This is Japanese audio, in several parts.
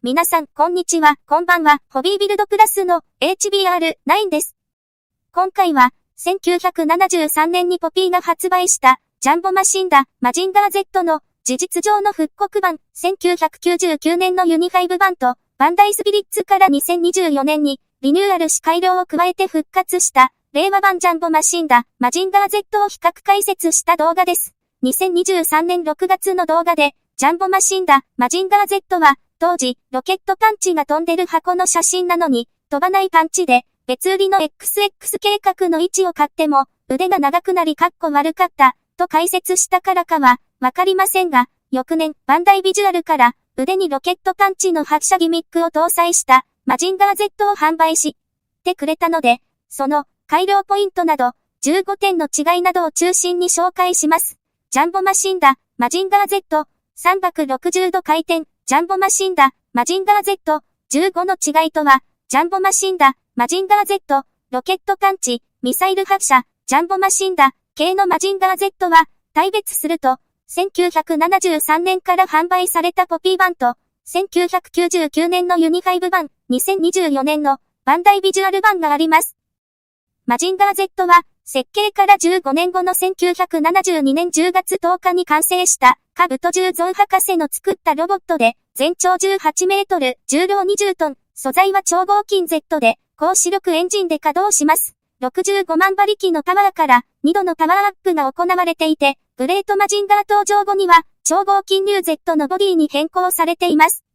皆さん、こんにちは、こんばんは、ホビービルドプラスの HBR9 です。今回は、1973年にポピーが発売した、ジャンボマシンダ、マジンガー Z の事実上の復刻版、1999年のユニ5版と、バンダイスピリッツから2024年に、リニューアルし改良を加えて復活した、令和版ジャンボマシンダ、マジンガー Z を比較解説した動画です。2023年6月の動画で、ジャンボマシンダ、マジンガー Z は、当時、ロケットパンチが飛んでる箱の写真なのに、飛ばないパンチで、別売りの XX 計画の位置を買っても、腕が長くなり悪かった、と解説したからかは、わかりませんが、翌年、バンダイビジュアルから、腕にロケットパンチの発射ギミックを搭載した、マジンガー Z を販売してくれたので、その、改良ポイントなど、15点の違いなどを中心に紹介します。ジャンボマシンダ、マジンガー Z、360度回転、ジャンボマシンダ、マジンガー Z、15の違いとは、ジャンボマシンダ、マジンガー Z、ロケットパンチ、ミサイル発射、ジャンボマシンダ、系のマジンガー Z は、大別すると、1973年から販売されたポピー版と、1999年のユニ5版、2024年のバンダイビジュアル版があります。マジンガー Z は、設計から15年後の1972年10月10日に完成した、カブト重ゾン博士の作ったロボットで、全長18メートル、重量20トン、素材は超合金 Z で、高出力エンジンで稼働します。65万馬力のパワーから、2度のパワーアップが行われていて、グレートマジンガー登場後には、超合金流 Z のボディに変更されています。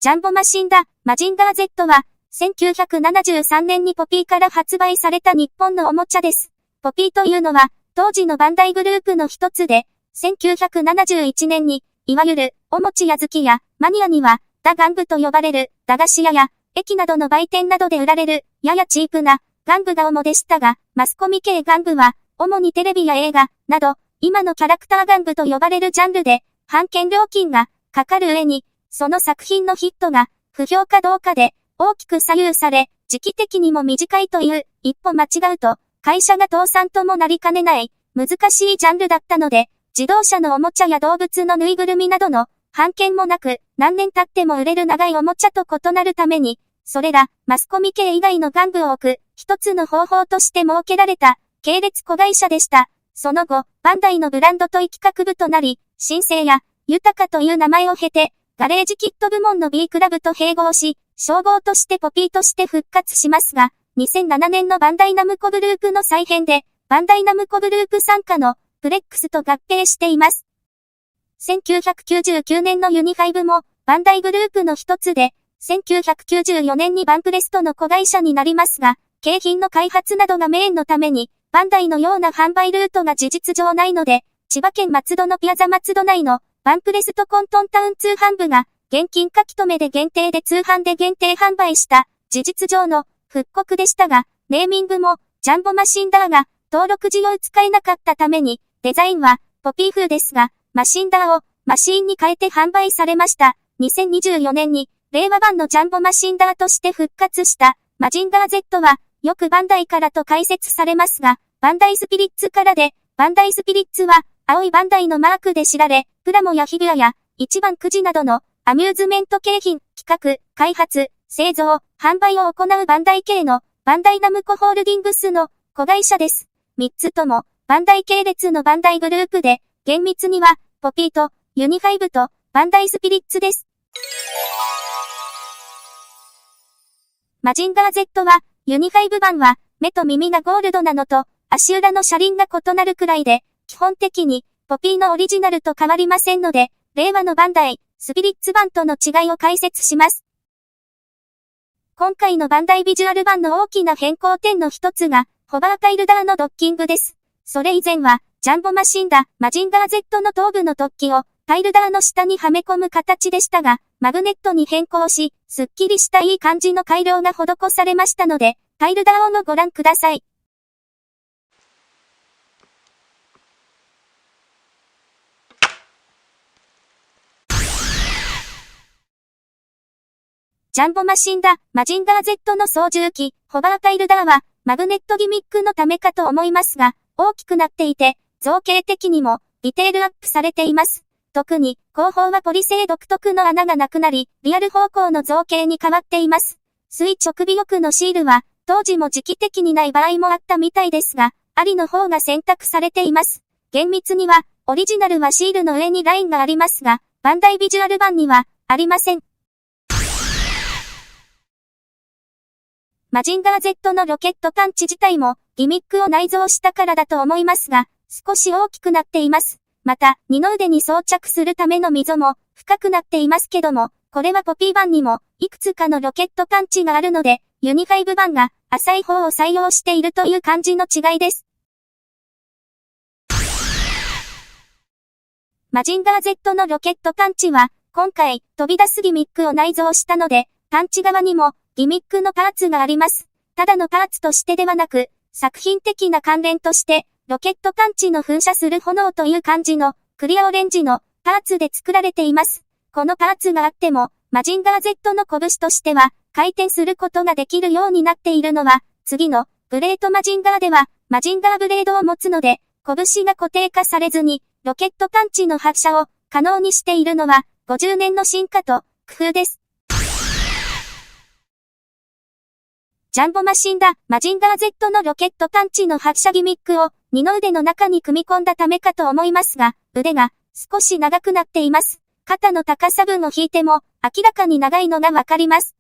ジャンボマシンダ、マジンガー Z は、1973年にポピーから発売された日本のおもちゃです。ポピーというのは、当時のバンダイグループの一つで、1971年に、いわゆる、おもちや好きや、マニアには、ダ玩具と呼ばれる、駄菓子屋や、駅などの売店などで売られる、ややチープな、玩具が主でしたが、マスコミ系玩具は、主にテレビや映画、など、今のキャラクター玩具と呼ばれるジャンルで、販券料金が、かかる上に、その作品のヒットが、不評かどうかで、大きく左右され、時期的にも短いという、一歩間違うと、会社が倒産ともなりかねない、難しいジャンルだったので、自動車のおもちゃや動物のぬいぐるみなどの、販券もなく、何年経っても売れる長いおもちゃと異なるために、それら、マスコミ系以外の玩具を置く、一つの方法として設けられた、系列子会社でした。その後、バンダイのブランドと企画部となり、新生や、豊かという名前を経て、ガレージキット部門の B クラブと併合し、称号としてポピーとして復活しますが、2007年のバンダイナムコグループの再編で、バンダイナムコグループ傘下のプレックスと合併しています。1999年のユニ5もバンダイグループの一つで、1994年にバンプレストの子会社になりますが、景品の開発などがメインのために、バンダイのような販売ルートが事実上ないので、千葉県松戸のピアザ松戸内のバンプレストコントンタウン通販部が、現金書き留めで限定で通販で限定販売した事実上の復刻でしたが、ネーミングもジャンボマシンダーが登録時用使えなかったために、デザインはポピー風ですが、マシンダーをマシーンに変えて販売されました。2024年に令和版のジャンボマシンダーとして復活したマジンガー Z はよくバンダイからと解説されますが、バンダイスピリッツからで、バンダイスピリッツは青いバンダイのマークで知られ、プラモやフィギュアや一番くじなどのアミューズメント景品、企画、開発、製造、販売を行うバンダイ系のバンダイナムコホールディングスの子会社です。3つともバンダイ系列のバンダイグループで、厳密にはポピーとユニ5とバンダイスピリッツです。マジンガー Z はユニ5版は目と耳がゴールドなのと足裏の車輪が異なるくらいで、基本的にポピーのオリジナルと変わりませんので、令和のバンダイ、スピリッツ版との違いを解説します。今回のバンダイビジュアル版の大きな変更点の一つが、ホバータイルダーのドッキングです。それ以前は、ジャンボマシンダ、マジンガー Z の頭部の突起を、タイルダーの下にはめ込む形でしたが、マグネットに変更し、すっきりしたいい感じの改良が施されましたので、タイルダーをのご覧ください。ジャンボマシンダ、マジンガー Z の操縦機、ホバータイルダーは、マグネットギミックのためかと思いますが、大きくなっていて、造形的にも、ディテールアップされています。特に、後方はポリ製独特の穴がなくなり、リアル方向の造形に変わっています。垂直尾翼のシールは、当時も時期的にない場合もあったみたいですが、ありの方が選択されています。厳密には、オリジナルはシールの上にラインがありますが、バンダイビジュアル版には、ありません。マジンガー Z のロケットパンチ自体も、ギミックを内蔵したからだと思いますが、少し大きくなっています。また、二の腕に装着するための溝も、深くなっていますけども、これはポピー版にも、いくつかのロケットパンチがあるので、ユニ5版が、浅い方を採用しているという感じの違いです。マジンガー Z のロケットパンチは、今回、飛び出すギミックを内蔵したので、パンチ側にも、ギミックのパーツがあります。ただのパーツとしてではなく、作品的な関連として、ロケットパンチの噴射する炎という感じの、クリアオレンジのパーツで作られています。このパーツがあっても、マジンガー Z の拳としては、回転することができるようになっているのは、次の、グレートマジンガーでは、マジンガーブレードを持つので、拳が固定化されずに、ロケットパンチの発射を可能にしているのは、50年の進化と工夫です。ジャンボマシンだ、マジンガー Z のロケットパンチの発射ギミックを二の腕の中に組み込んだためかと思いますが、腕が少し長くなっています。肩の高さ分を引いても明らかに長いのがわかります。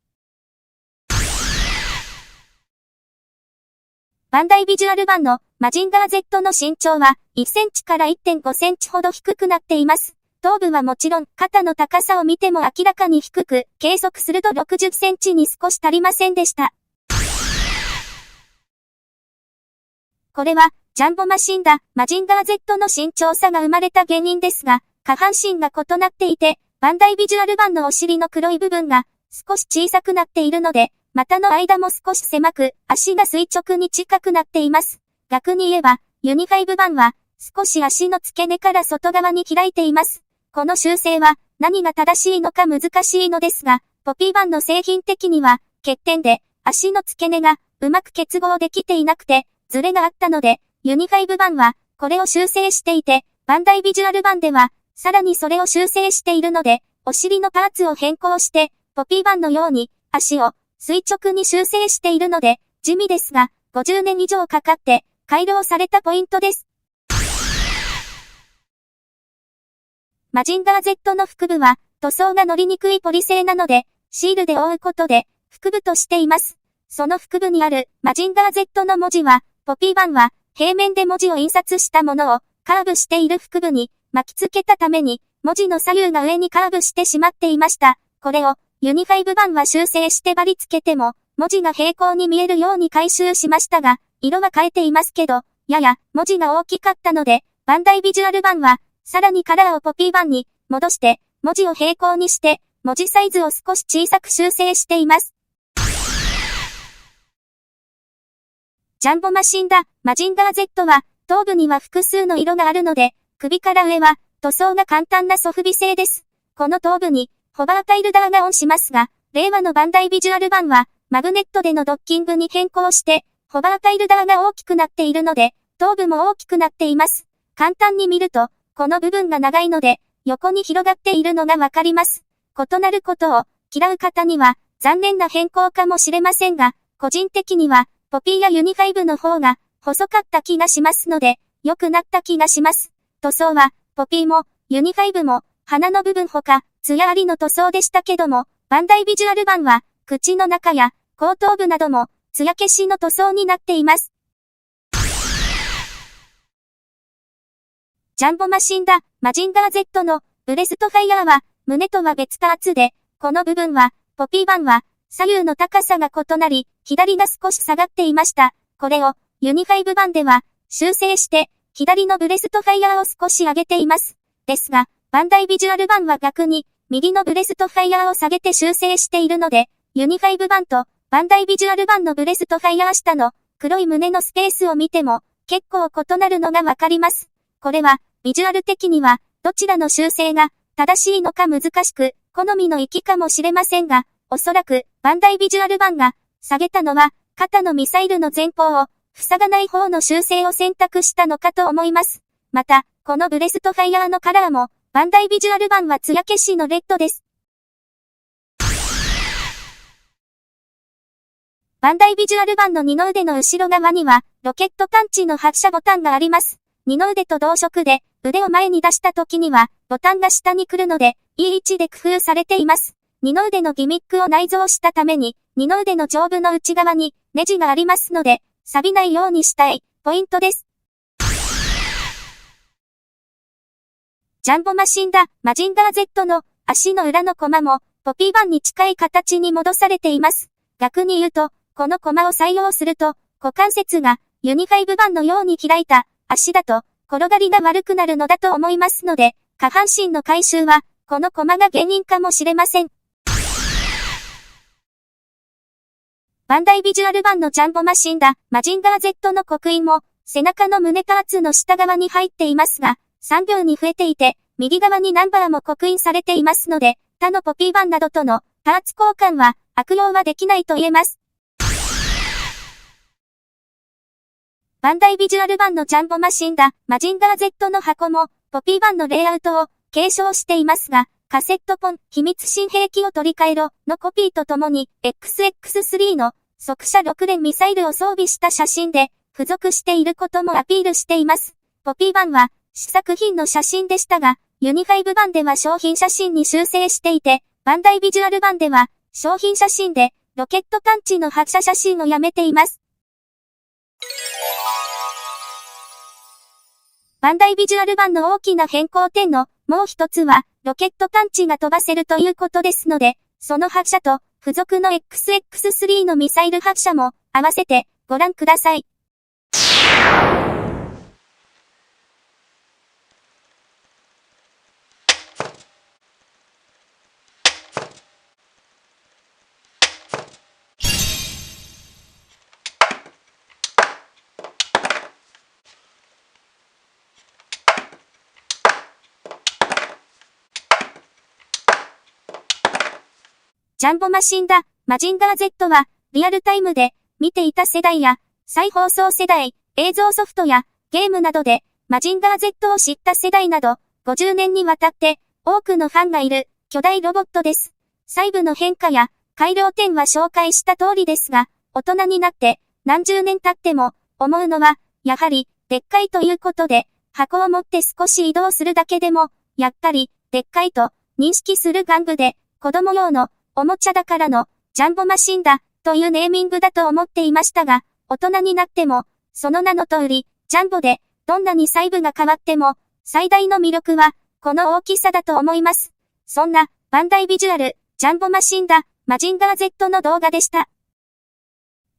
バンダイビジュアル版のマジンガー Z の身長は1センチから 1.5 センチほど低くなっています。頭部はもちろん肩の高さを見ても明らかに低く、計測すると60センチに少し足りませんでした。これは、ジャンボマシンだ、マジンガー Z の身長差が生まれた原因ですが、下半身が異なっていて、バンダイビジュアル版のお尻の黒い部分が少し小さくなっているので、股の間も少し狭く、足が垂直に近くなっています。逆に言えば、ユニ5版は、少し足の付け根から外側に開いています。この修正は、何が正しいのか難しいのですが、ポピー版の製品的には、欠点で、足の付け根がうまく結合できていなくて、ズレがあったので、ユニ5版は、これを修正していて、バンダイビジュアル版では、さらにそれを修正しているので、お尻のパーツを変更して、ポピー版のように、足を垂直に修正しているので、地味ですが、50年以上かかって、改良されたポイントです。マジンガー Z の腹部は、塗装が乗りにくいポリ製なので、シールで覆うことで、腹部としています。その腹部にある、マジンガー Z の文字は、ポピー版は、平面で文字を印刷したものを、カーブしている腹部に巻き付けたために、文字の左右が上にカーブしてしまっていました。これを、ユニ5版は修正して貼り付けても、文字が平行に見えるように改修しましたが、色は変えていますけど、やや文字が大きかったので、バンダイビジュアル版は、さらにカラーをポピー版に戻して、文字を平行にして、文字サイズを少し小さく修正しています。ジャンボマシンだ、マジンガー Z は、頭部には複数の色があるので、首から上は、塗装が簡単なソフビ製です。この頭部に、ホバータイルダーがオンしますが、令和のバンダイビジュアル版は、マグネットでのドッキングに変更して、ホバータイルダーが大きくなっているので、頭部も大きくなっています。簡単に見ると、この部分が長いので、横に広がっているのがわかります。異なることを嫌う方には、残念な変更かもしれませんが、個人的には、ポピーやユニ5の方が、細かった気がしますので、良くなった気がします。塗装は、ポピーも、ユニ5も、鼻の部分ほか、艶ありの塗装でしたけども、バンダイビジュアル版は、口の中や、後頭部なども、艶消しの塗装になっています。ジャンボマシンだ、マジンガー Z の、ブレストファイヤーは、胸とは別パーツで、この部分は、ポピー版は、左右の高さが異なり、左が少し下がっていました。これを、ユニ5版では、修正して、左のブレストファイヤーを少し上げています。ですが、バンダイビジュアル版は逆に、右のブレストファイヤーを下げて修正しているので、ユニ5版と、バンダイビジュアル版のブレストファイヤー下の、黒い胸のスペースを見ても、結構異なるのがわかります。これは、ビジュアル的には、どちらの修正が、正しいのか難しく、好みの域かもしれませんが、おそらく、バンダイビジュアル版が、下げたのは、肩のミサイルの前方を、塞がない方の修正を選択したのかと思います。また、このブレストファイヤーのカラーも、バンダイビジュアル版は艶消しのレッドです。バンダイビジュアル版の二の腕の後ろ側には、ロケットパンチの発射ボタンがあります。二の腕と同色で、腕を前に出した時には、ボタンが下に来るので、いい位置で工夫されています。二の腕のギミックを内蔵したために、二の腕の上部の内側にネジがありますので、錆びないようにしたいポイントです。ジャンボマシンダ、マジンガー Z の足の裏のコマも、ポピー版に近い形に戻されています。逆に言うと、このコマを採用すると、股関節がユニ5版のように開いた足だと、転がりが悪くなるのだと思いますので、下半身の回収は、このコマが原因かもしれません。バンダイビジュアル版のジャンボマシンダ、マジンガー Z の刻印も、背中の胸パーツの下側に入っていますが、3秒に増えていて、右側にナンバーも刻印されていますので、他のポピー版などとのパーツ交換は悪用はできないと言えます。バンダイビジュアル版のジャンボマシンダ、マジンガー Z の箱も、ポピー版のレイアウトを継承していますが、カセットポン、秘密新兵器を取り替えろのコピーとともに、XX3 の速射6連ミサイルを装備した写真で、付属していることもアピールしています。ポピー版は、試作品の写真でしたが、ユニ5版では商品写真に修正していて、バンダイビジュアル版では、商品写真で、ロケットパンチの発射写真をやめています。バンダイビジュアル版の大きな変更点のもう一つは、ロケットパンチが飛ばせるということですので、その発射と付属の XX3 のミサイル発射も合わせてご覧ください。ジャンボマシンダ、マジンガー Z は、リアルタイムで見ていた世代や、再放送世代、映像ソフトやゲームなどで、マジンガー Z を知った世代など、50年にわたって多くのファンがいる巨大ロボットです。細部の変化や改良点は紹介した通りですが、大人になって何十年経っても思うのは、やはりでっかいということで、箱を持って少し移動するだけでも、やっぱりでっかいと認識する玩具で、子供用のおもちゃだからのジャンボマシンだというネーミングだと思っていましたが、大人になっても、その名の通り、ジャンボで、どんなに細部が変わっても、最大の魅力は、この大きさだと思います。そんな、バンダイビジュアル、ジャンボマシンダ、マジンガー Z の動画でした。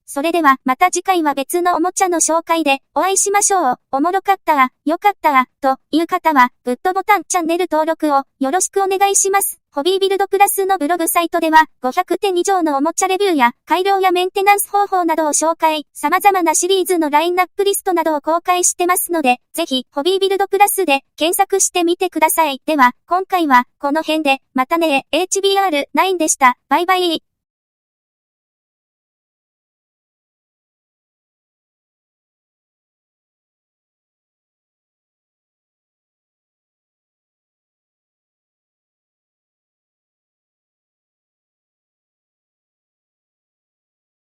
それではまた次回は別のおもちゃの紹介でお会いしましょう。おもろかったわ、よかったわ、という方はグッドボタン、チャンネル登録をよろしくお願いします。ホビービルドプラスのブログサイトでは500点以上のおもちゃレビューや改良やメンテナンス方法などを紹介、様々なシリーズのラインナップリストなどを公開してますので、ぜひホビービルドプラスで検索してみてください。では、今回はこの辺で、またね、HBR9 でした。バイバイ。